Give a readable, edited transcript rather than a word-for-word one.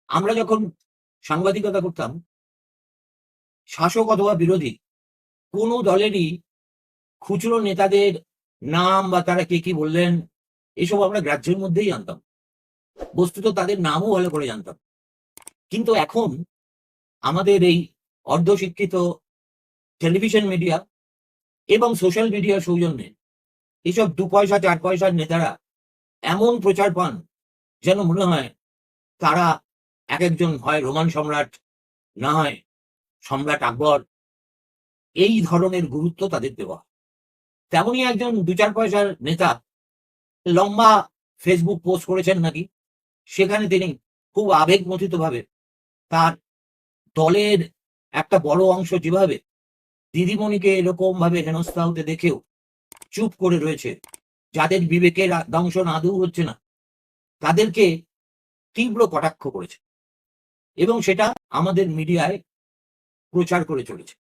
আমরা যখন সাংবাদিকতা করতাম, শাসক অথবা বিরোধী কোনো দলেরই খুচরো নেতাদের নাম বা তারা কে কি বললেন এসব আমরা গ্রাহ্যের মধ্যেই আনতাম। বস্তুত তাদের নামও ভালো করে জানতাম। কিন্তু এখন আমাদের এই অর্ধশিক্ষিত টেলিভিশন মিডিয়া এবং সোশ্যাল মিডিয়ার সৌজন্যে এসব ২ পয়সা ৪ পয়সার নেতারা এমন প্রচার পান যেন মনে হয় তারা একেকজন হয় রোমান সম্রাট, না হয় সম্রাট আকবর। এই ধরনের গুরুত্ব তাদের দেওয়া। তেমনই একজন ২-৪ পয়সার নেতা লম্বা ফেসবুক পোস্ট করেছেন নাকি, সেখানে তিনি খুব আবেগমথিতভাবে তার দলের একটা বড় অংশ যেভাবে দিদিমণিকে এরকমভাবে হেনস্থা হতে দেখেও চুপ করে রয়েছে, যাদের বিবেকের দংশন আদৌ হচ্ছে না, তাদেরকে তীব্র কটাক্ষ করেছে এবং সেটা আমাদের মিডিয়ায় প্রচার করে চলেছে।